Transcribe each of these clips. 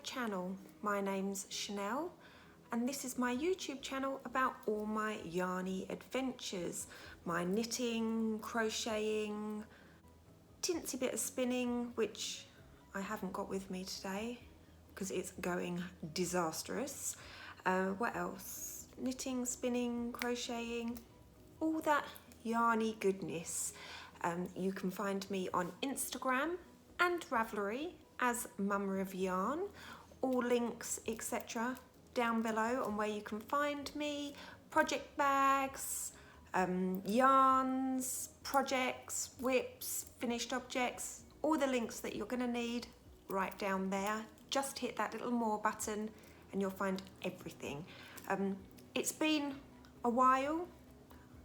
channel. My name's Chanel and this is my YouTube channel about all my yarny adventures. My knitting, crocheting, tinsy bit of spinning, which I haven't got with me today because it's going disastrous. What else? Knitting, spinning, crocheting, all that yarny goodness. You can find me on Instagram and Ravelry as Mama of Yarn. All links, etc. down below on where you can find me. Project bags, yarns, projects, whips, finished objects, all the links that you're going to need right down there. Just hit that little more button and you'll find everything. It's been a while.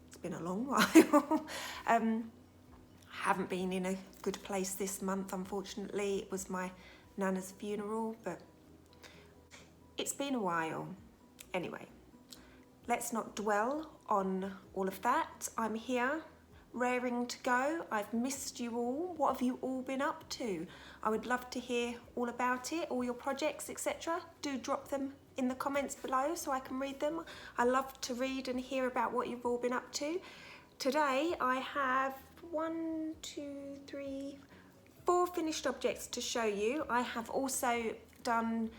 It's been a long while. Haven't been in a good place this month, unfortunately. It was my Nana's funeral, but it's been a while. Anyway, let's not dwell on all of that. I'm here, raring to go. I've missed you all. What have you all been up to? I would love to hear all about it, all your projects, etc. Do drop them in the comments below so I can read them. I love to read and hear about what you've all been up to. Today I have 4 finished objects to show you. I have also done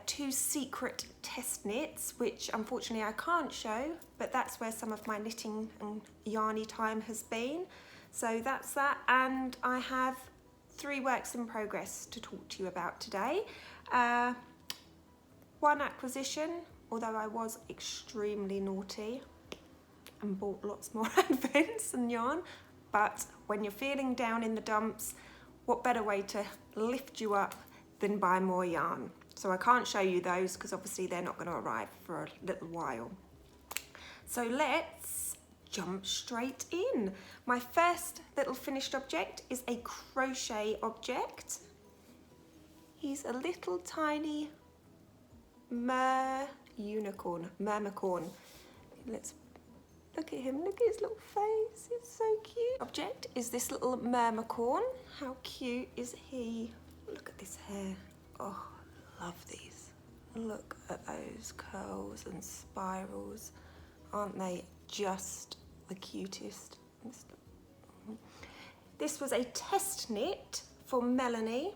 2 secret test knits, which unfortunately I can't show, but that's where some of my knitting and yarny time has been. So that's that, and I have 3 works in progress to talk to you about today. One acquisition, although I was extremely naughty and bought lots more advents and yarn, but when you're feeling down in the dumps, what better way to lift you up than buy more yarn? So I can't show you those because obviously they're not going to arrive for a little while. So let's jump straight in. My first little finished object is a crochet object. He's a little tiny mermacorn. Let's look at him, look at his little face, it's so cute. Object is this little mermacorn. How cute is he? Look at this hair. Oh, love these. Look at those curls and spirals. Aren't they just the cutest? This was a test knit for Melanie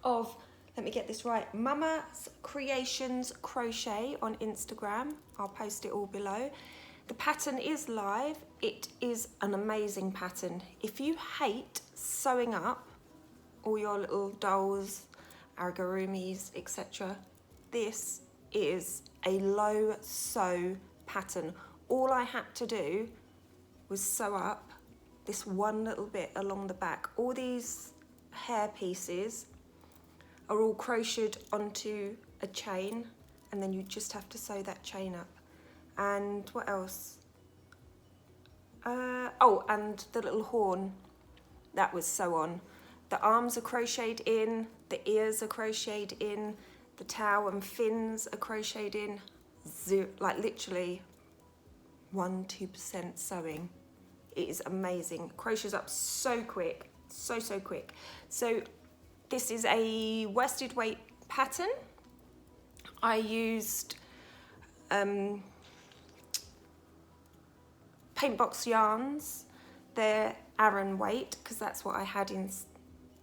of, let me get this right, Mama's Creations Crochet on Instagram. I'll post it all below. The pattern is live. It is an amazing pattern. If you hate sewing up all your little dolls, amigurumis, etc., this is a low sew pattern. All I had to do was sew up this one little bit along the back. All these hair pieces are all crocheted onto a chain, and then you just have to sew that chain up. And what else? Oh, and the little horn, that was sew on. The arms are crocheted in, the ears are crocheted in, the tail and fins are crocheted in. Like literally 1-2% sewing. It is amazing. Crochets up so quick, so quick. So this is a worsted weight pattern. I used Paintbox Yarns. They're Aran weight because that's what I had in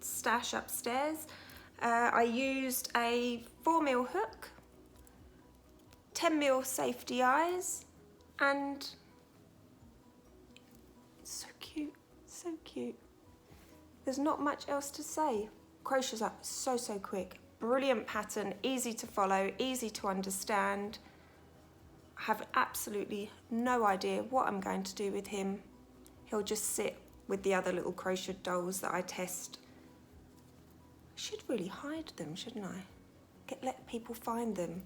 stash upstairs. I used a 4mm hook, 10mm safety eyes, and so cute, so cute. There's not much else to say. Crochets up so quick. Brilliant pattern, easy to follow, easy to understand. I have absolutely no idea what I'm going to do with him. He'll just sit with the other little crocheted dolls that I test. I should really hide them, shouldn't I? Let people find them.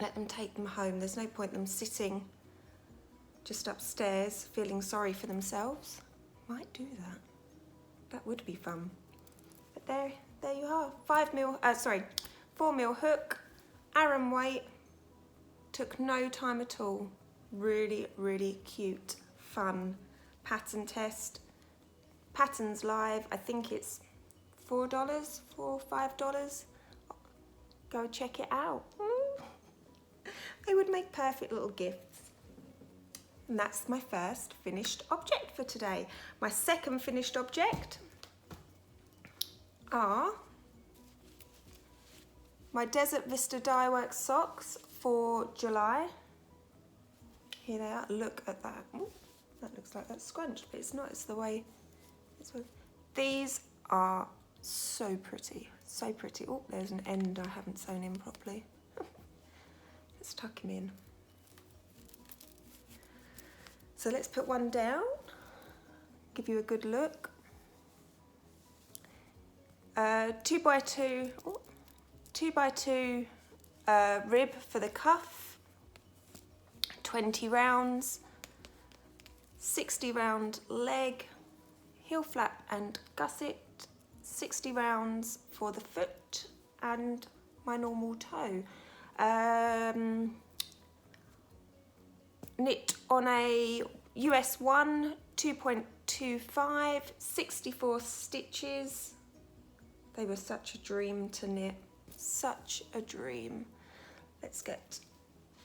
Let them take them home. There's no point them sitting just upstairs feeling sorry for themselves. Might do that. That would be fun. But there you are. 4mm hook, Aran weight. Took no time at all. Really cute, fun pattern test. Pattern's live. I think it's $4, $4, $5. Go check it out. They would make perfect little gifts. And that's my first finished object for today. My second finished object are my Desert Vista Dye Works socks for July. Here they are. Look at that. Ooh, that looks like that's scrunched, but it's not. It's the way. These are so pretty. So pretty. Oh, there's an end I haven't sewn in properly. Let's tuck him in. So let's put one down. Give you a good look. 2x2. Oh, 2x2 rib for the cuff, 20 rounds, 60 round leg, heel flap and gusset, 60 rounds for the foot and my normal toe. Knit on a US 1, 2.25, 64 stitches. They were such a dream to knit. Such a dream. Let's get,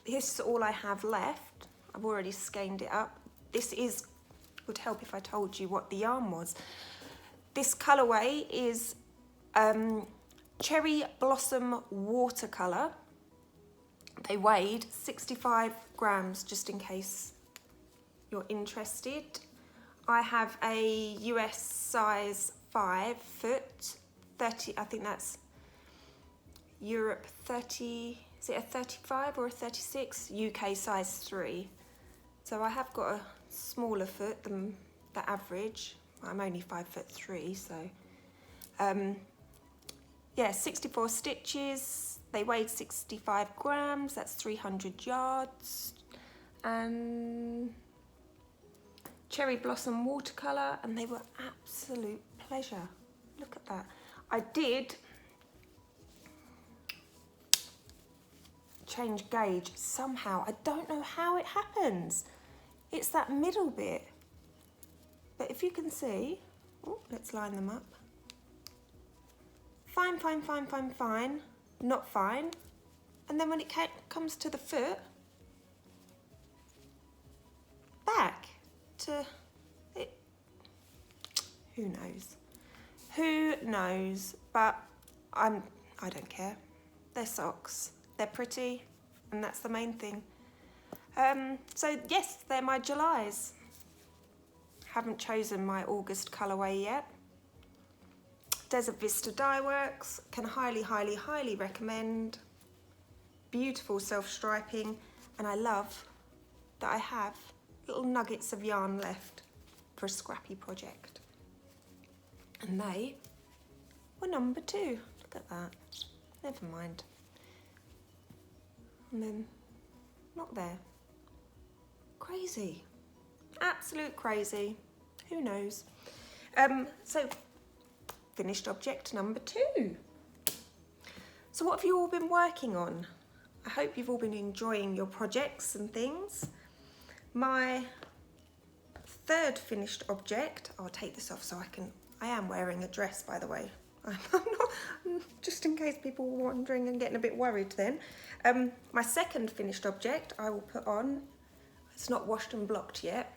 this is all I have left. I've already skeined it up. This would help if I told you what the yarn was. This colourway is Cherry Blossom Watercolour. They weighed 65 grams, just in case you're interested. I have a US size 5 foot, 30, I think that's Europe 30, is it a 35 or a 36? UK size 3. So I have got a smaller foot than the average. I'm only 5'3", so yeah, 64 stitches. They weighed 65 grams, that's 300 yards. And Cherry Blossom Watercolour, and they were absolute pleasure. Look at that. I did change gauge somehow. I don't know how it happens. It's that middle bit. But if you can see, oh, let's line them up. Fine, fine, fine, fine, fine, not fine. And then when it comes to the foot, back to it. Who knows? Who knows? But I don't care. They're socks. They're pretty, and that's the main thing. So yes, they're my Julys. Haven't chosen my August colourway yet. Desert Vista Dye Works, can highly, highly, highly recommend. Beautiful self-striping, and I love that I have little nuggets of yarn left for a scrappy project. And they were number 2. Look at that. Never mind. And then, not there. Crazy. Absolute crazy. Who knows? So, finished object number 2. So what have you all been working on? I hope you've all been enjoying your projects and things. My third finished object, I'll take this off so I am wearing a dress, by the way. I'm not, just in case people were wondering and getting a bit worried then. My second finished object I will put on, it's not washed and blocked yet,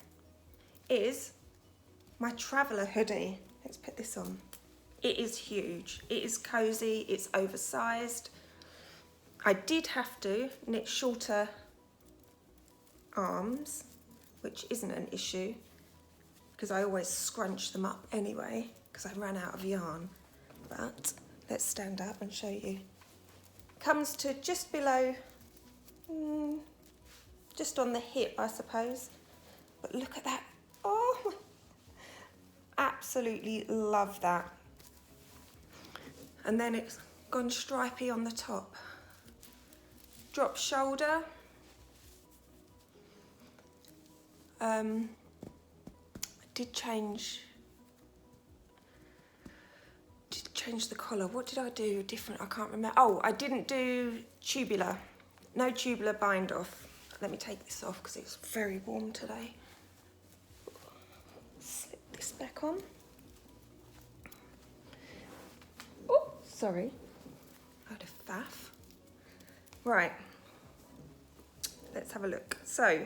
is my traveller hoodie. Let's put this on. It is huge, it is cosy, it's oversized. I did have to knit shorter arms, which isn't an issue because I always scrunch them up anyway because I ran out of yarn. But let's stand up and show you. Comes to just below, just on the hip, I suppose. But look at that. Oh, absolutely love that. And then it's gone stripy on the top. Drop shoulder. I did change the collar. What did I do different? I can't remember. Oh, I didn't do tubular. No tubular bind off. Let me take this off because it's very warm today. Slip this back on. Sorry. Load of faff. Right. Let's have a look. So,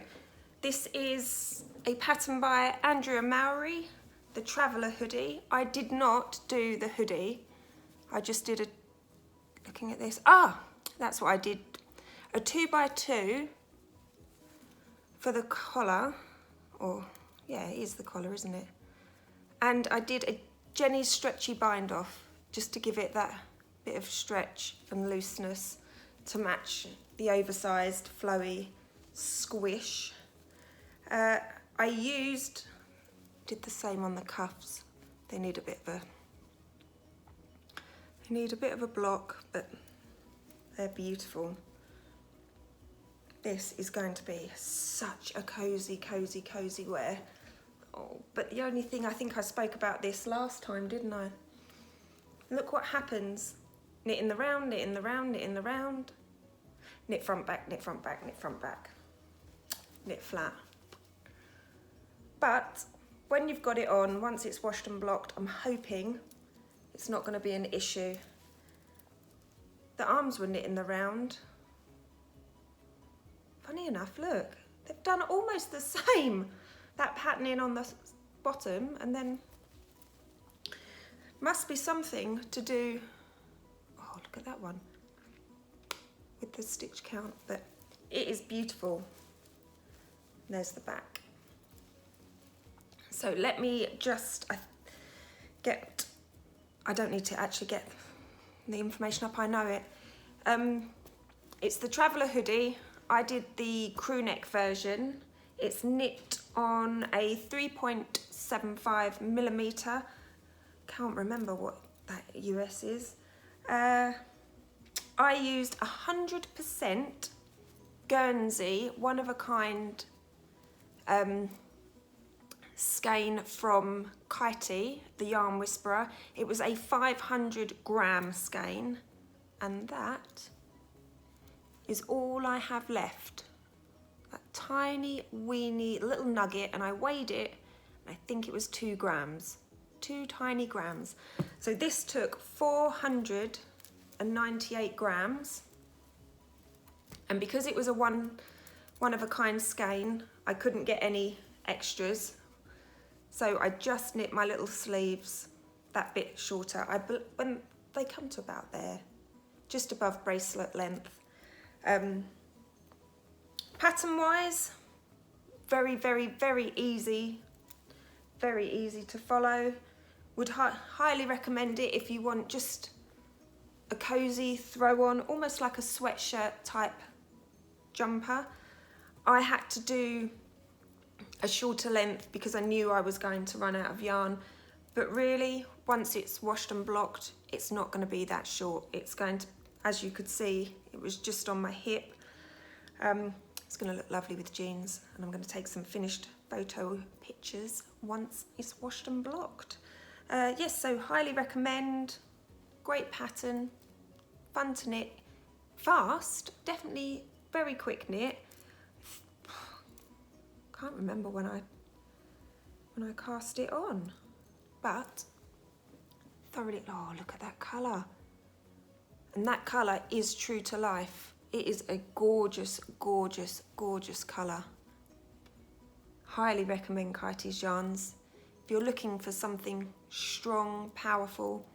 this is a pattern by Andrea Mowry, the Traveller hoodie. I did not do the hoodie. I just did a, looking at this, that's what I did. A 2x2 for the collar, or yeah, it is the collar, isn't it? And I did a Jenny's stretchy bind off, just to give it that bit of stretch and looseness to match the oversized flowy squish. I did the same on the cuffs. They need a bit of a block, but they're beautiful. This is going to be such a cozy wear. Oh, but the only thing, I think I spoke about this last time, didn't I? Look what happens. Knit in the round, knit in the round, knit in the round. Knit front, back, knit front, back, knit front, back. Knit flat. But when you've got it on, once it's washed and blocked, I'm hoping it's not going to be an issue. The arms were knit in the round. Funny enough, look, they've done almost the same. That patterning on the bottom, and then must be something to do, oh, look at that one, with the stitch count, but it is beautiful. There's the back. So let me just I don't need to actually get the information up, I know it. It's the Traveller hoodie. I did the crew neck version. It's knit on a 3.75 millimeter. Can't remember what that US is. I used 100% Guernsey, one of a kind skein from KoFi, the Yarn Whisperer. It was a 500-gram skein, and that is all I have left. That tiny, weeny little nugget, and I weighed it, and I think it was 2 grams. 2 tiny grams. So this took 498 grams, and because it was a one of a kind skein, I couldn't get any extras. So I just knit my little sleeves that bit shorter. When they come to about there, just above bracelet length. Pattern wise, very easy. Very easy to follow. Would highly recommend it if you want just a cozy throw on, almost like a sweatshirt type jumper. I had to do a shorter length because I knew I was going to run out of yarn, but really once it's washed and blocked, it's not going to be that short. It's going to, as you could see, it was just on my hip. It's going to look lovely with jeans, and I'm going to take some finished photo pictures once it's washed and blocked. Yes, so highly recommend. Great pattern, fun to knit, fast, definitely very quick knit. Can't remember when I cast it on, but thoroughly. Oh, look at that colour, and that colour is true to life. It is a gorgeous colour. Highly recommend KoFi's yarns. If you're looking for something strong, powerful,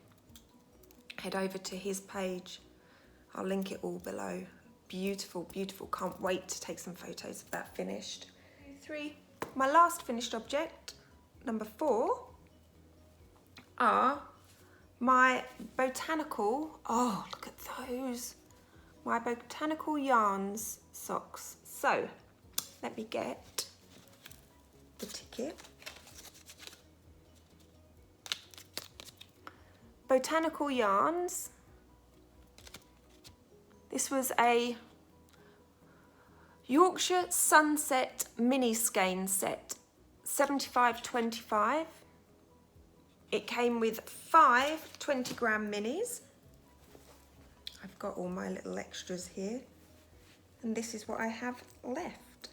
head over to his page. I'll link it all below. Beautiful. Can't wait to take some photos of that finished. 3. My last finished object, number 4, are my botanical, oh, look at those. My Botanical Yarns socks. So, let me get the ticket. Botanical Yarns. This was a Yorkshire Sunset mini skein set, 75/25. It came with 5 20-gram minis. I've got all my little extras here, and this is what I have left.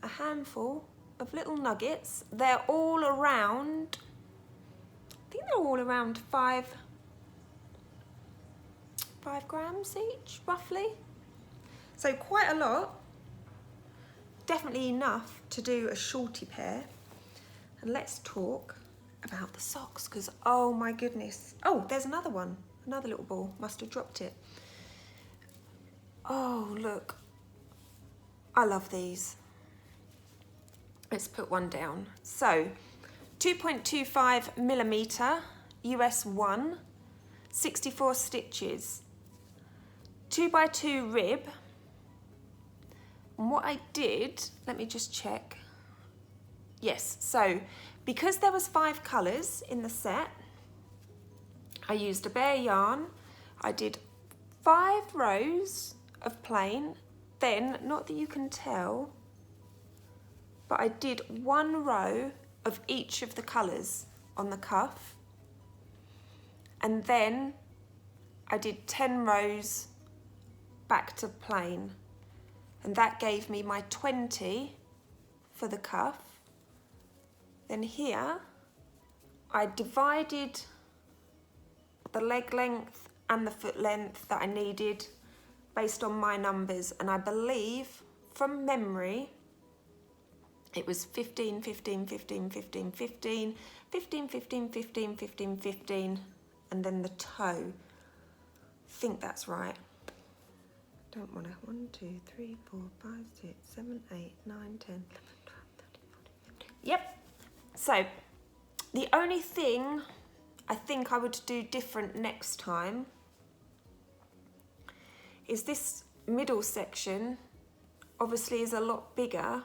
A handful of little nuggets. They're all around, I think think they're all around 5 grams each, roughly. So quite a lot. Definitely enough to do a shorty pair. And let's talk about the socks, because oh my goodness. Oh, there's another one, another little ball, must have dropped it. Oh, look, I love these. Let's put one down. So 2.25 millimeter US 1, 64 stitches, 2x2 rib. And what I did, let me just check. Yes, so because there was 5 colours in the set, I used a bare yarn. I did 5 rows of plain, then, not that you can tell, but I did 1 row of each of the colours on the cuff, and then I did 10 rows back to plain, and that gave me my 20 for the cuff. Then here I divided the leg length and the foot length that I needed based on my numbers, and I believe from memory it was 15, 15, 15, 15, 15, 15, 15, 15, 15, 15, and then the toe. I think that's right. Don't want to. 1, 2, 3, 4, 5, 6, 7, 8, 9, 10, 11, 12, 13, 14, 15. Yep. So the only thing I think I would do different next time is this middle section obviously is a lot bigger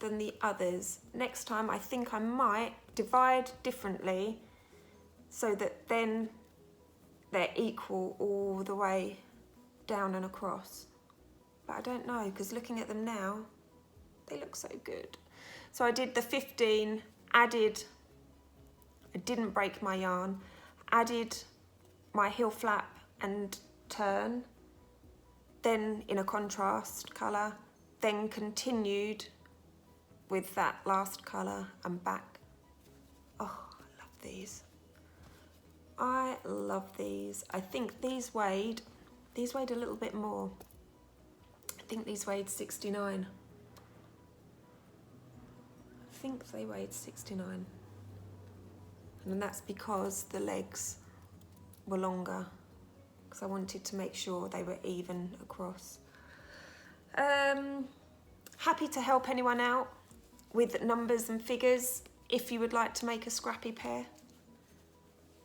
than the others. Next time I think I might divide differently so that then they're equal all the way down and across. But I don't know, because looking at them now, they look so good. So I did the 15, added, I didn't break my yarn, added my heel flap and turn, then in a contrast colour, then continued with that last colour and back. Oh, I love these. I love these. I think these weighed a little bit more. I think these weighed 69. I think they weighed 69. And that's because the legs were longer, because I wanted to make sure they were even across. Happy to help anyone out with numbers and figures. If you would like to make a scrappy pair,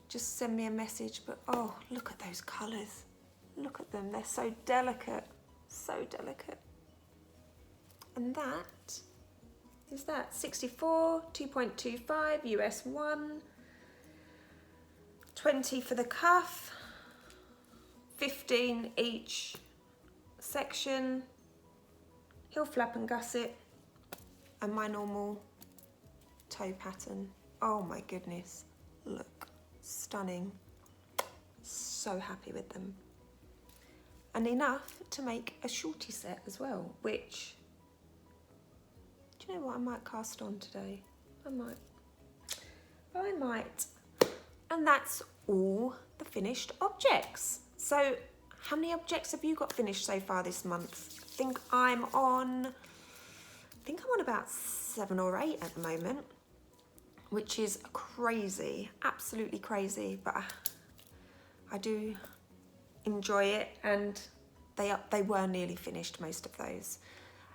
just send me a message. But oh, look at those colours. Look at them, they're so delicate, so delicate. And that is that, 64, 2.25 US 1, 20 for the cuff, 15 each section, heel flap and gusset, and my normal toe pattern. Oh my goodness, look, stunning. So happy with them. And enough to make a shorty set as well, which, do you know what, I might cast on today. I might. And that's all the finished objects. So how many objects have you got finished so far this month? I think I'm on about 7 or 8 at the moment, which is crazy, absolutely crazy, but I do enjoy it, and they were nearly finished, most of those.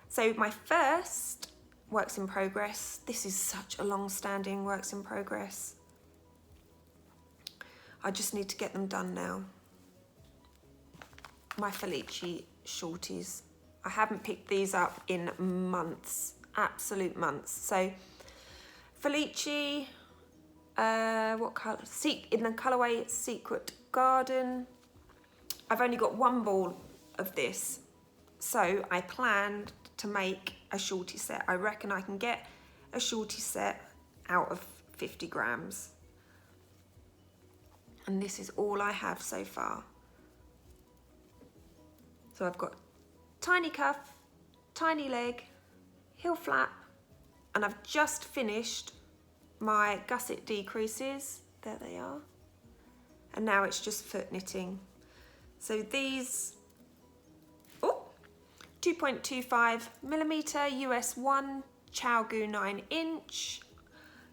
So my first works in progress, this is such a long-standing works in progress. I just need to get them done now. My Felici shorties. I haven't picked these up in months, absolute months. So Felici, what colour? In the colourway Secret Garden. I've only got 1 ball of this, so I planned to make a shorty set. I reckon I can get a shorty set out of 50 grams. And this is all I have so far. So I've got tiny cuff, tiny leg, heel flap, and I've just finished my gusset decreases. There they are. And now it's just foot knitting. So these, 2.25mm US 1 Chalgu 9-inch.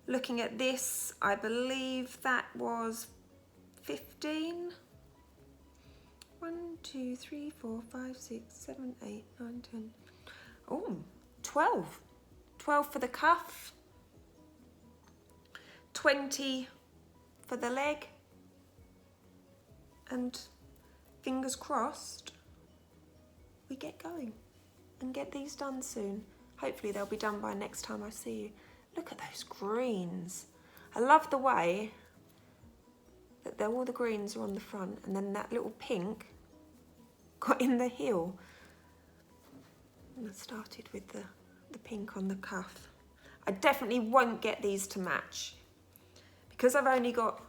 Looking at this, I believe that was 15. 1, 2, 3, 4, 5, 6, 7, 8, 9, 10. Oh, 12. 12 for the cuff. 20 for the leg. And fingers crossed, we get going and get these done soon. Hopefully they'll be done by next time I see you. Look at those greens. I love the way that all the greens are on the front and then that little pink got in the heel. And I started with the pink on the cuff. I definitely won't get these to match. Because I've only got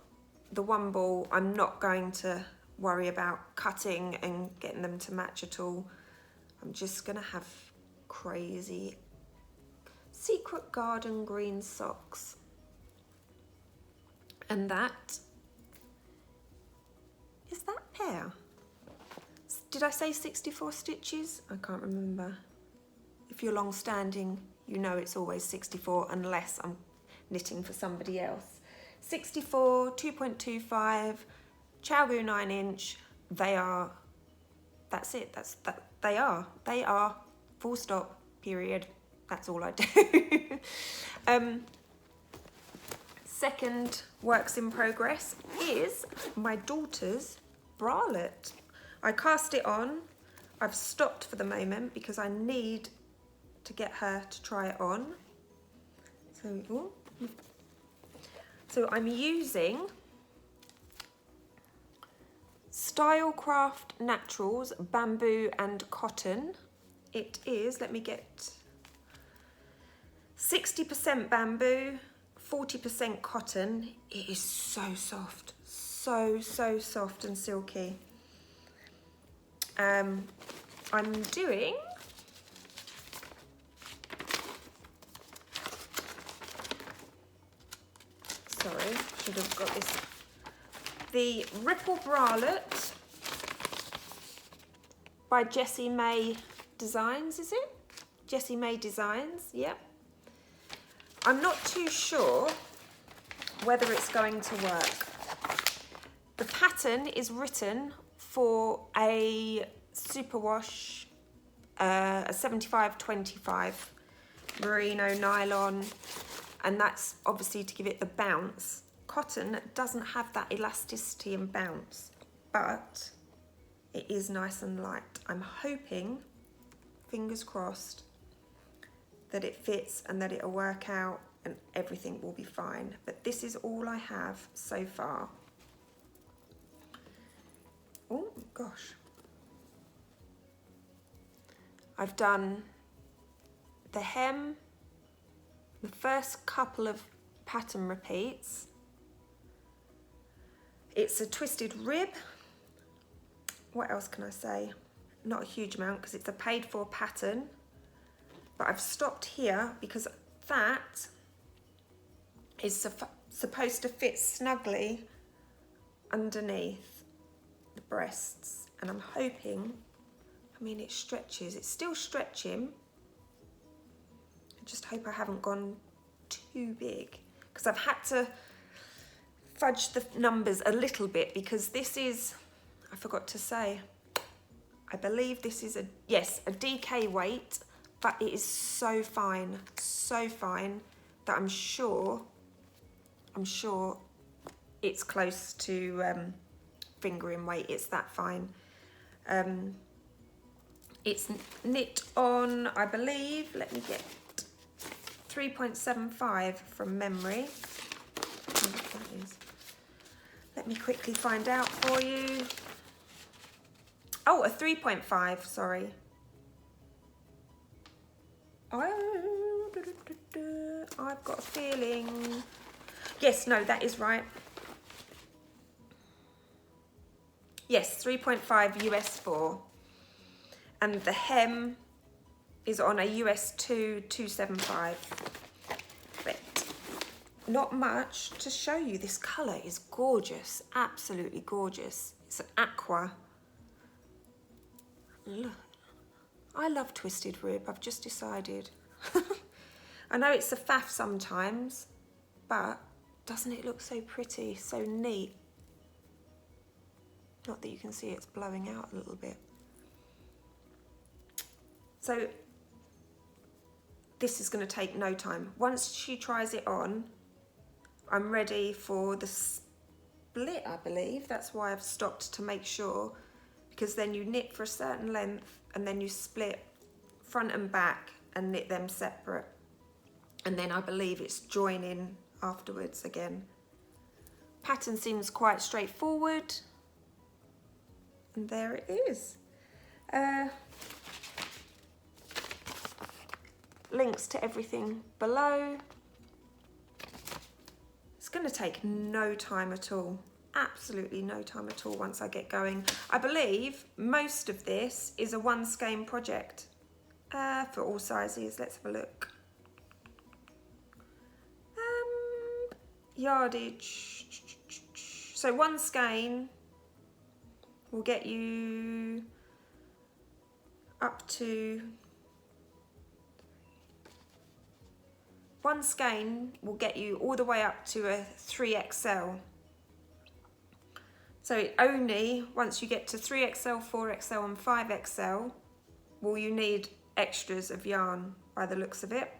the one ball, I'm not going to worry about cutting and getting them to match at all. I'm just gonna have crazy secret garden green socks. And that is that pair. Did I say 64 stitches? I can't remember. If you're long standing, you know it's always 64 unless I'm knitting for somebody else. 64, 2.25, Chalgu 9-inch. They are, that's it, they are, full stop, period. That's all I do. Second works in progress is my daughter's bralette. I cast it on. I've stopped for the moment because I need to get her to try it on. So I'm using Stylecraft Naturals bamboo and cotton. It is, let me get 60% bamboo, 40% cotton. It is so soft, so soft and silky. I'm doing sorry, should have got this. The Ripple Bralette by Jessie May Designs, is it? Jessie May Designs, yep. I'm not too sure whether it's going to work. The pattern is written for a superwash, a 75-25 merino nylon, and that's obviously to give it the bounce. Cotton doesn't have that elasticity and bounce, but it is nice and light. I'm hoping, fingers crossed, that it fits and that it'll work out and everything will be fine. But this is all I have so far. Oh gosh. I've done the hem, the first couple of pattern repeats. It's a twisted rib. What else can I say? Not a huge amount because it's a paid for pattern, but I've stopped here because that is supposed to fit snugly underneath the breasts, and I'm hoping, I mean, it stretches, it's still stretching. I just hope I haven't gone too big because I've had to fudge the numbers a little bit because this is, I forgot to say, I believe this is a DK weight, but it is so fine that I'm sure it's close to fingering weight. It's that fine. It's knit on, I believe, let me get 3.75 from memory. That is. Let me quickly find out for you. Oh, a 3.5, sorry. Oh, I've got a feeling. Yes, no, that is right. Yes, 3.5 US 4. And the hem is on a US 2 275. But not much to show you. This colour is gorgeous, absolutely gorgeous. It's an aqua. Look, I love twisted rib, I've just decided. I know it's a faff sometimes, but doesn't it look so pretty, so neat? Not that you can see it's blowing out a little bit. So this is going to take no time. Once she tries it on, I'm ready for the split, I believe. That's why I've stopped to make sure, because then you knit for a certain length and then you split front and back and knit them separate. And then I believe it's joining afterwards again. Pattern seems quite straightforward. And there it is. Links to everything below. It's going to take no time at all. Absolutely no time at all once I get going. I believe most of this is a one skein project for all sizes. Let's have a look. Yardage. So one skein will get you up to, one skein will get you all the way up to a 3XL. So it only, once you get to 3XL, 4XL and 5XL, will you need extras of yarn by the looks of it.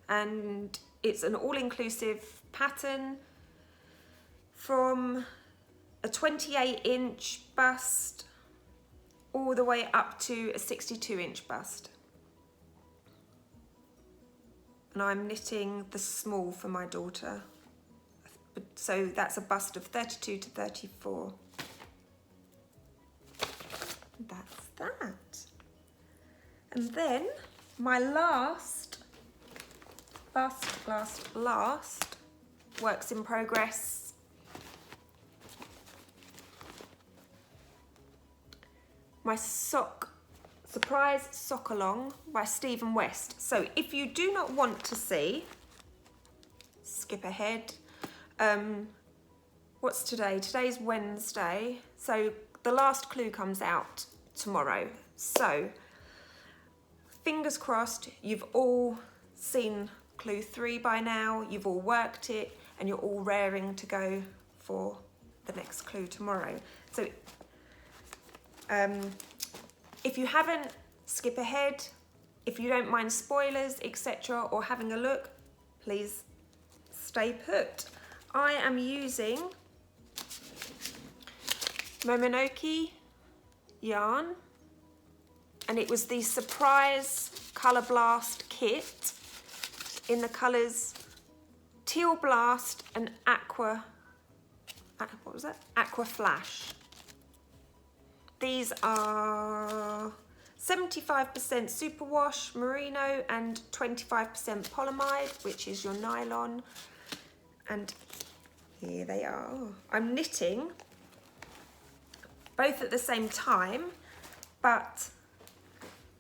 And it's an all-inclusive pattern from a 28-inch bust all the way up to a 62-inch bust. And I'm knitting the small for my daughter. So that's a bust of 32 to 34. That's that. And then my last works in progress. My surprise sock along by Stephen West. So if you do not want to see, skip ahead. What's today? Today's Wednesday. So the last clue comes out tomorrow. So fingers crossed you've all seen clue 3 by now, you've all worked it, and you're all raring to go for the next clue tomorrow. So if you haven't, skip ahead. If you don't mind spoilers, etc., or having a look, please stay put. I am using Botanical yarn, and it was the surprise Colour Blast kit in the colours Teal Blast and Aqua, what was that? Aqua Flash. These are 75% superwash merino and 25% polyamide, which is your nylon. And here they are. I'm knitting both at the same time, but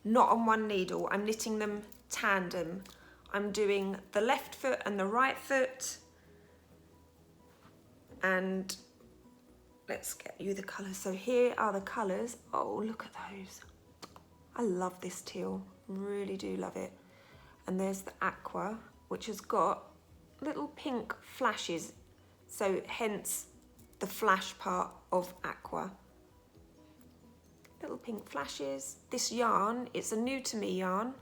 not on one needle. I'm knitting them tandem. I'm doing the left foot and the right foot. And let's get you the colours. So here are the colours. Oh, look at those. I love this teal, really do love it. And there's the aqua, which has got little pink flashes. So hence the flash part of aqua. Little pink flashes. This yarn, it's a new to me yarn.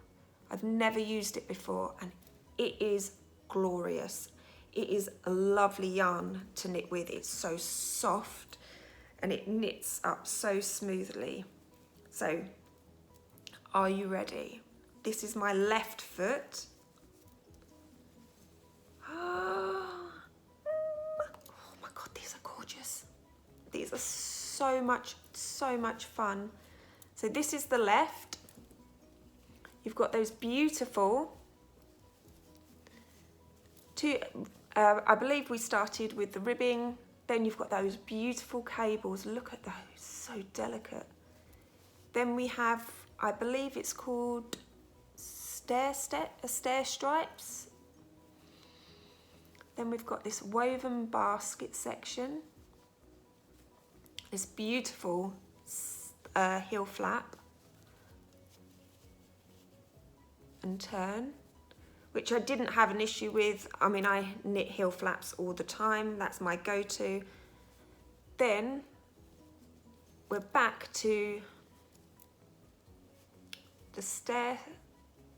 I've never used it before, and it is glorious. It is a lovely yarn to knit with. It's so soft and it knits up so smoothly. So, are you ready? This is my left foot. Oh my God, these are gorgeous. These are so much fun. So this is the left. You've got those beautiful I believe we started with the ribbing, then you've got those beautiful cables. Look at those, so delicate. Then we have, I believe it's called stair stripes. Then we've got this woven basket section. This beautiful heel flap and turn, which I didn't have an issue with. I mean, I knit heel flaps all the time. That's my go-to. Then we're back to the stair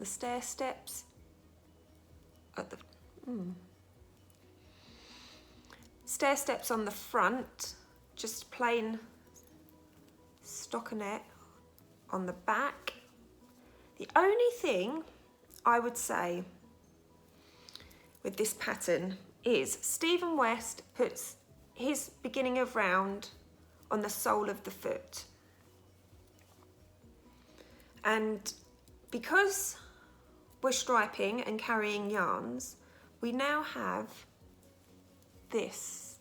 steps at the stair steps on the front, just plain stockinette on the back. The only thing I would say with this pattern is Stephen West puts his beginning of round on the sole of the foot. And because we're striping and carrying yarns, we now have this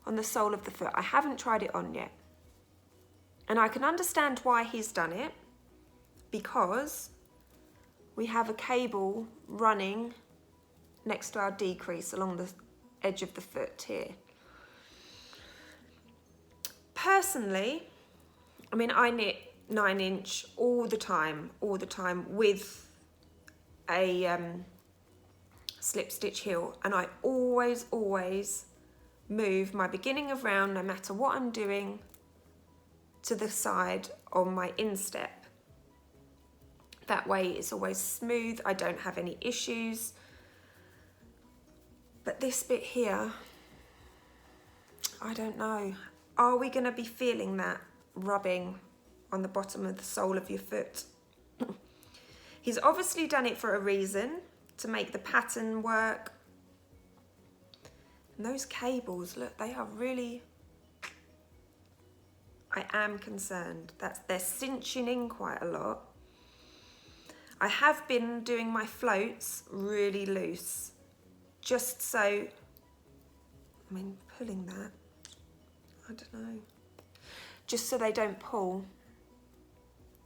on the sole of the foot. I haven't tried it on yet. And I can understand why he's done it, because we have a cable running next to our decrease along the edge of the foot here. Personally, I mean, I knit 9-inch all the time with a slip stitch heel, and I always move my beginning of round, no matter what I'm doing, to the side on my instep. That way it's always smooth, I don't have any issues. But this bit here, I don't know. Are we going to be feeling that rubbing on the bottom of the sole of your foot? He's obviously done it for a reason, to make the pattern work. And those cables, look, they are really... I am concerned that they're cinching in quite a lot. I have been doing my floats really loose, just so, I mean, pulling that, I don't know, just so they don't pull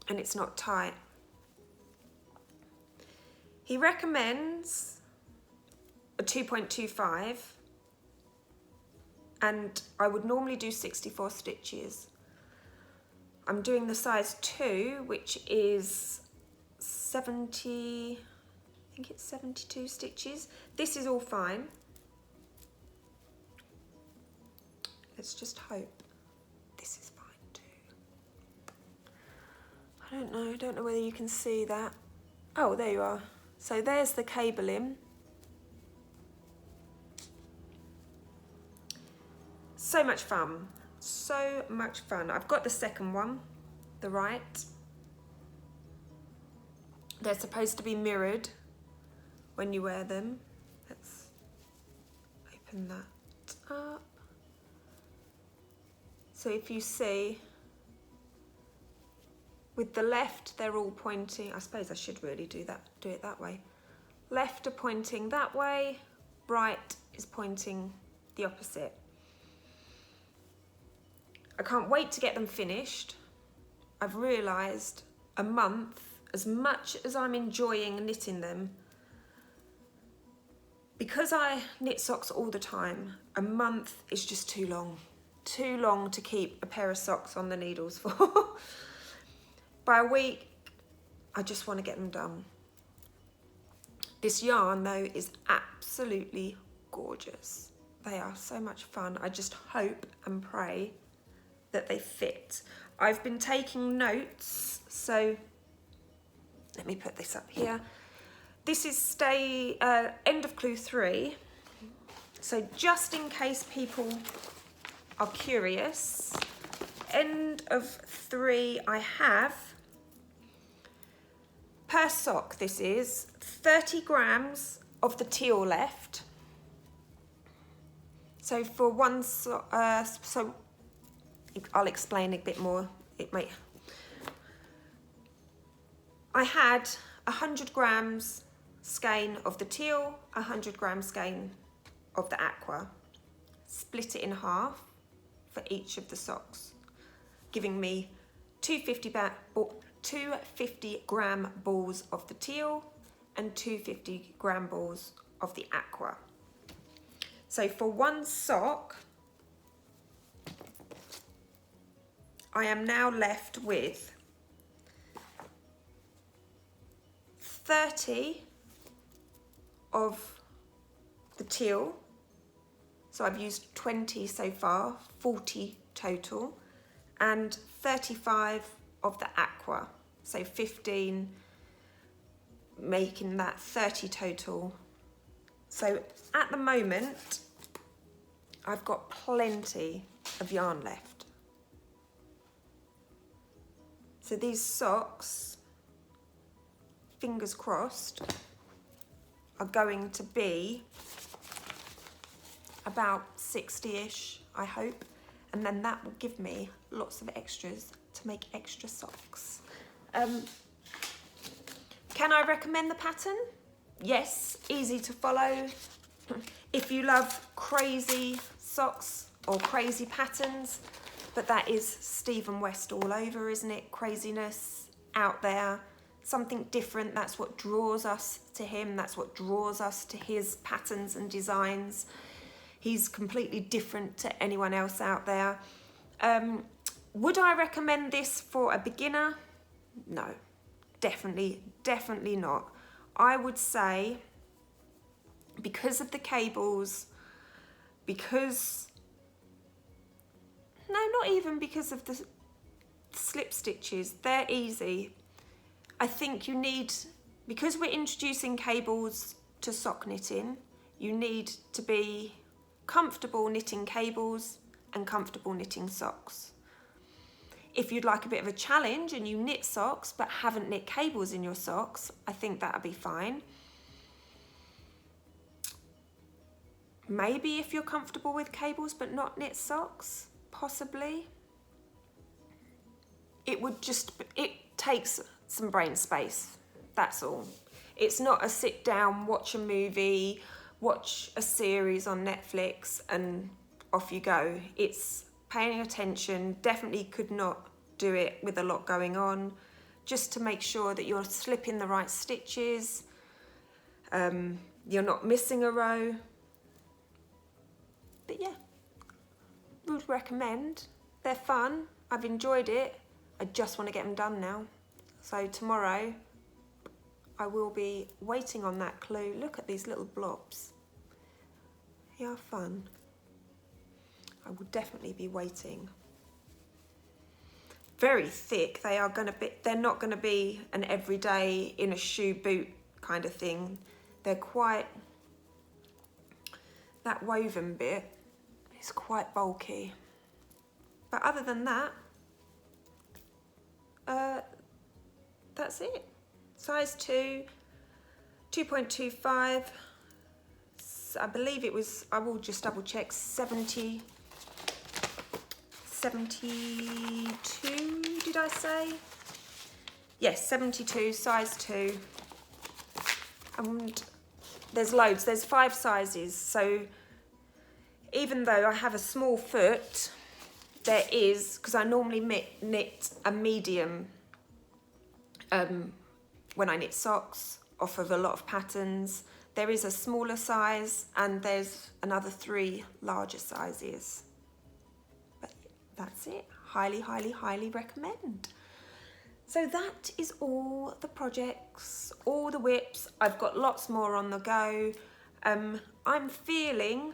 and it's not tight. He recommends a 2.25, and I would normally do 64 stitches. I'm doing the size 2, which is 70, I think it's 72 stitches. This is all fine. Let's just hope this is fine too. I don't know whether you can see that. Oh, there you are. So there's the cabling. So much fun. So much fun. I've got the second one, the right. They're supposed to be mirrored when you wear them. Let's open that up. So if you see, with the left, they're all pointing. I suppose I should really do it that way. Left are pointing that way, right is pointing the opposite. I can't wait to get them finished. I've realised a month, as much as I'm enjoying knitting them, because I knit socks all the time, a month is just too long to keep a pair of socks on the needles for. By a week, I just want to get them done. This yarn though is absolutely gorgeous. They are so much fun. I just hope and pray that they fit. I've been taking notes, so let me put this up here. This is end of clue 3. So just in case people are curious, end of 3 I have, per sock this is, 30 grams of the teal left. So for one sock, so I'll explain a bit more. I had 100 grams skein of the teal, 100 grams skein of the aqua. Split it in half for each of the socks, giving me 250 gram balls of the teal and 250 gram balls of the aqua. So for one sock, I am now left with 30 of the teal. So I've used 20 so far, 40 total, and 35 of the aqua. So 15, making that 30 total. So at the moment, I've got plenty of yarn left. So these socks, fingers crossed, are going to be about 60-ish, I hope. And then that will give me lots of extras to make extra socks. Can I recommend the pattern? Yes, easy to follow. If you love crazy socks or crazy patterns, but that is Stephen West all over, isn't it? Craziness out there, something different. That's what draws us to him. That's what draws us to his patterns and designs. He's completely different to anyone else out there. Would I recommend this for a beginner? No, definitely not. I would say, because of the cables, not even because of the slip stitches, they're easy. I think you need, because we're introducing cables to sock knitting, you need to be comfortable knitting cables and comfortable knitting socks. If you'd like a bit of a challenge and you knit socks but haven't knit cables in your socks, I think that'll be fine. Maybe if you're comfortable with cables but not knit socks, possibly. It takes some brain space, that's all. It's not a sit down, watch a movie, watch a series on Netflix and off you go. It's paying attention. Definitely could not do it with a lot going on, just to make sure that you're slipping the right stitches, you're not missing a row. But yeah, would recommend. They're fun, I've enjoyed it. I just want to get them done now. So tomorrow I will be waiting on that clue. Look at these little blobs. They are fun. I will definitely be waiting. Very thick. They're not going to be an everyday in a shoe boot kind of thing. They're quite, that woven bit is quite bulky. But other than that, that's it. Size 2, 2.25. I believe it was, I will just double check, 72, did I say? Yes, 72, size 2. And there's loads, there's 5 sizes. So even though I have a small foot, there is, because I normally knit a medium when I knit socks off of a lot of patterns. There is a smaller size and there's another 3 larger sizes. But that's it. Highly, highly, highly recommend. So that is all the projects, all the whips. I've got lots more on the go. I'm feeling,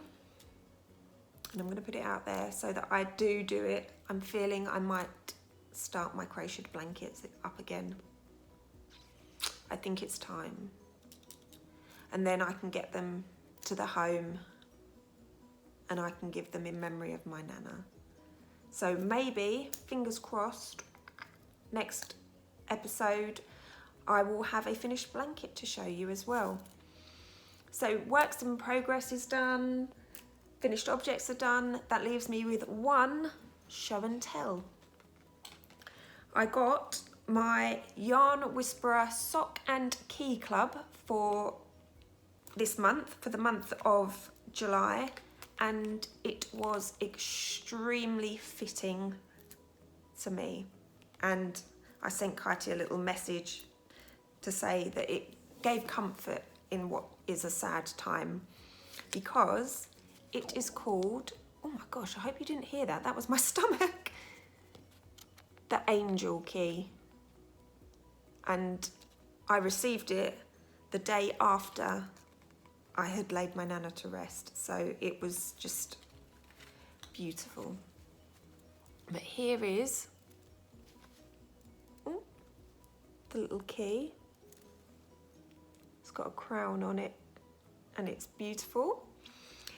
and I'm going to put it out there so that I do it, I'm feeling I might start my crocheted blankets up again. I think it's time. And then I can get them to the home and I can give them in memory of my Nana. So maybe, fingers crossed, next episode I will have a finished blanket to show you as well. So works in progress is done, finished objects are done. That leaves me with one show and tell. I got my Yarn Whisperer Sock and Key Club for this month, for the month of July, and it was extremely fitting to me. And I sent Katie a little message to say that it gave comfort in what is a sad time, because It is called, oh my gosh, I hope you didn't hear that. That was my stomach. The Angel Key. And I received it the day after I had laid my Nana to rest. So it was just beautiful. But here is the little key. It's got a crown on it and it's beautiful.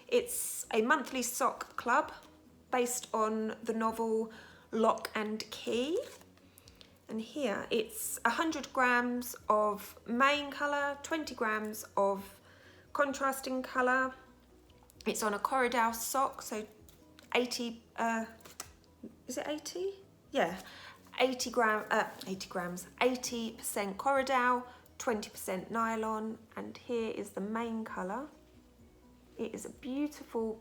It's a monthly sock club based on the novel Lock and Key. And here it's 100 grams of main colour, 20 grams of contrasting colour. It's on a corridor sock, so 80, is it 80? Yeah, 80 grams, 80% corridor, 20% nylon. And here is the main colour. It is a beautiful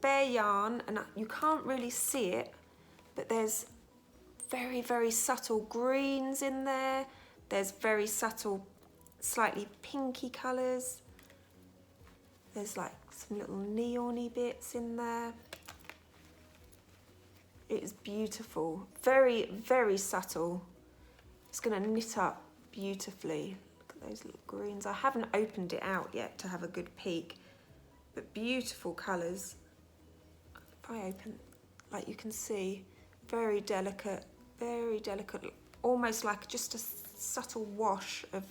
bare yarn, and you can't really see it, but there's very, very subtle greens in there. There's very subtle, slightly pinky colours. There's like some little neon-y bits in there. It is beautiful. Very, very subtle. It's going to knit up beautifully. Look at those little greens. I haven't opened it out yet to have a good peek, but beautiful colours. If I open, like you can see, very delicate, almost like just a subtle wash of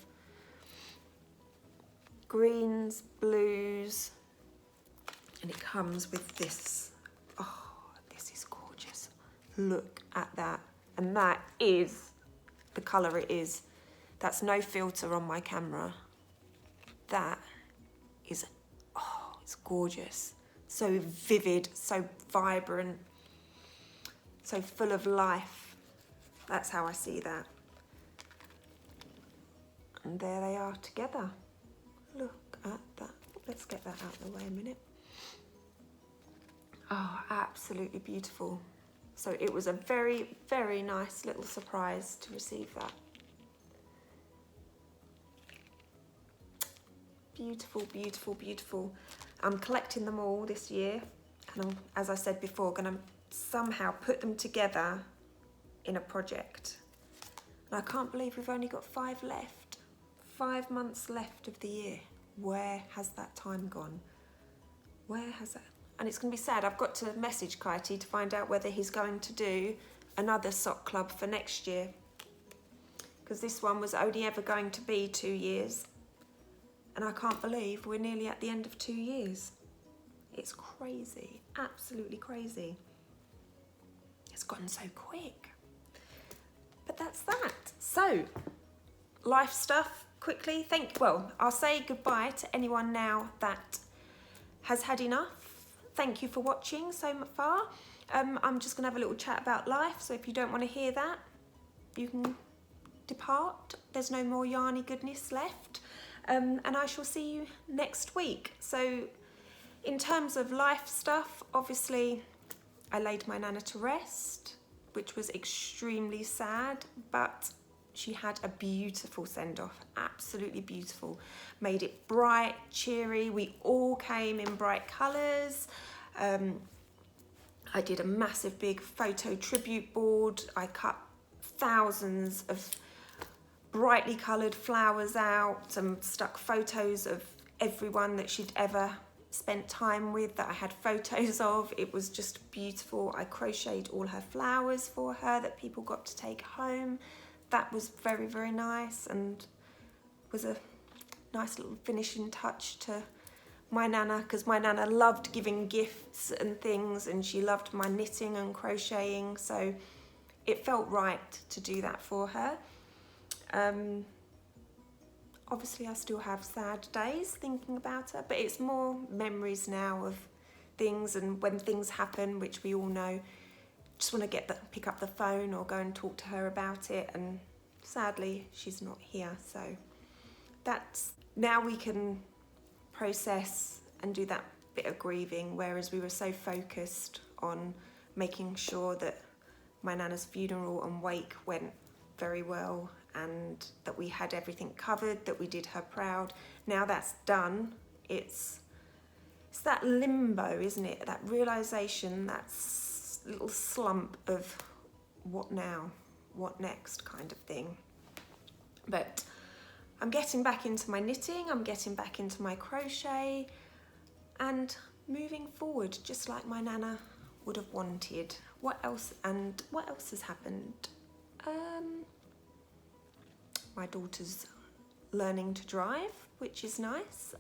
greens, blues, and it comes with this. Oh, this is gorgeous. Look at that. And that is the colour it is. That's no filter on my camera. That is, oh, it's gorgeous. So vivid, so vibrant, so full of life. That's how I see that. And there they are together. Look at that. Let's get that out of the way a minute. Oh, absolutely beautiful. So it was a very, very nice little surprise to receive that. Beautiful, beautiful, beautiful. I'm collecting them all this year, and I'm, as I said before, going to somehow put them together in a project. And I can't believe we've only got 5 left. 5 months left of the year. Where has that time gone? Where has that? And it's going to be sad. I've got to message Kitey to find out whether he's going to do another sock club for next year, because this one was only ever going to be 2 years. And I can't believe we're nearly at the end of 2 years. It's crazy, absolutely crazy. It's gone so quick. But that's that. So, life stuff, quickly. Well, I'll say goodbye to anyone now that has had enough. Thank you for watching so far. I'm just gonna have a little chat about life, so if you don't want to hear that, you can depart. There's no more yarny goodness left. And I shall see you next week. So in terms of life stuff, obviously I laid my Nana to rest, which was extremely sad, but she had a beautiful send-off, absolutely beautiful. Made it bright, cheery. We all came in bright colours. I did a massive big photo tribute board. I cut thousands of brightly coloured flowers out and stuck photos of everyone that she'd ever spent time with that I had photos of. It was just beautiful. I crocheted all her flowers for her that people got to take home. That was very, very nice, and was a nice little finishing touch to my Nana, because my Nana loved giving gifts and things, and she loved my knitting and crocheting, so it felt right to do that for her. Obviously I still have sad days thinking about her, but it's more memories now of things, and when things happen, which we all know, just want to pick up the phone or go and talk to her about it, and sadly she's not here. So that's, now we can process and do that bit of grieving, whereas we were so focused on making sure that my Nana's funeral and wake went very well, and that we had everything covered, that we did her proud. Now that's done, it's it's that limbo, isn't it? That realization, that little slump of what now, what next kind of thing. But I'm getting back into my knitting, I'm getting back into my crochet and moving forward just like my Nana would have wanted. What else has happened? My daughter's learning to drive, which is nice.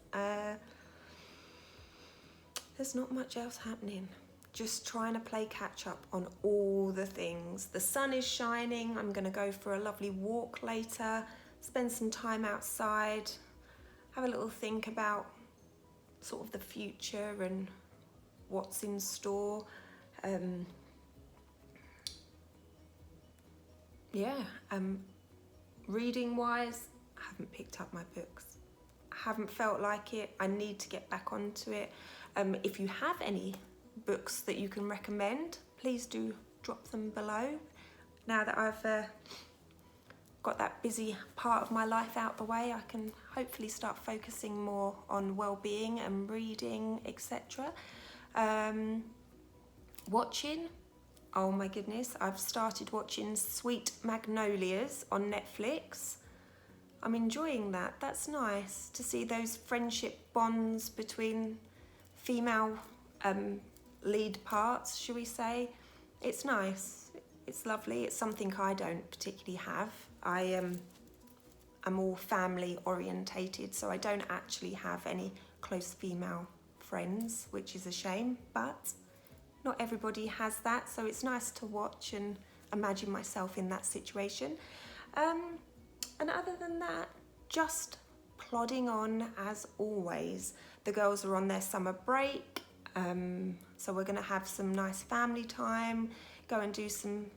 There's not much else happening. Just trying to play catch up on all the things. The sun is shining. I'm gonna go for a lovely walk later, spend some time outside, have a little think about sort of the future and what's in store. Reading wise, I haven't picked up my books. I haven't felt like it. I need to get back onto it. If you have any books that you can recommend, please do drop them below. Now that I've got that busy part of my life out the way, I can hopefully start focusing more on well-being and reading, etc. Watching, oh my goodness, I've started watching Sweet Magnolias on Netflix. I'm enjoying that. That's nice to see those friendship bonds between female lead parts, shall we say. It's nice, it's lovely. It's something I don't particularly have. I'm all family orientated, so I don't actually have any close female friends, which is a shame, but not everybody has that, so it's nice to watch and imagine myself in that situation. And other than that, just plodding on as always. The girls are on their summer break, so we're gonna have some nice family time, go and do some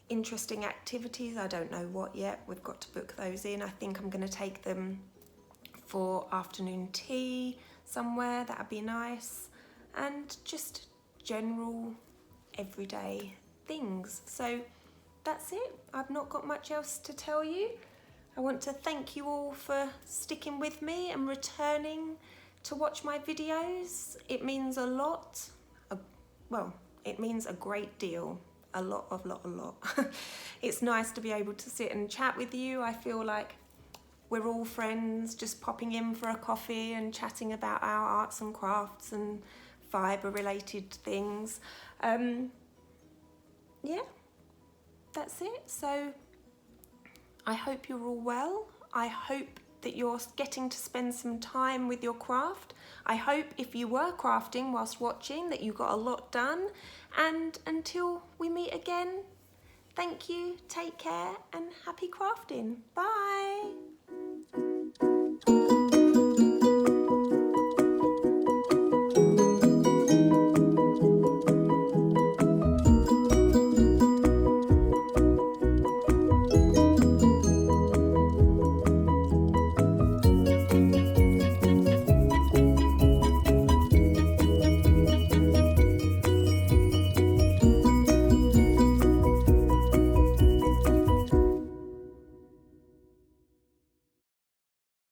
interesting activities. I don't know what yet, we've got to book those in. I think I'm gonna take them for afternoon tea somewhere, that'd be nice, and just general everyday things. So that's it, I've not got much else to tell you. I want to thank you all for sticking with me and returning to watch my videos. It means a lot. Well, it means a great deal. A lot. It's nice to be able to sit and chat with you. I feel like we're all friends, just popping in for a coffee and chatting about our arts and crafts and fibre related things. Yeah, that's it. So I hope you're all well. I hope that you're getting to spend some time with your craft. I hope if you were crafting whilst watching that you got a lot done. And until we meet again, thank you, take care, and happy crafting. Bye.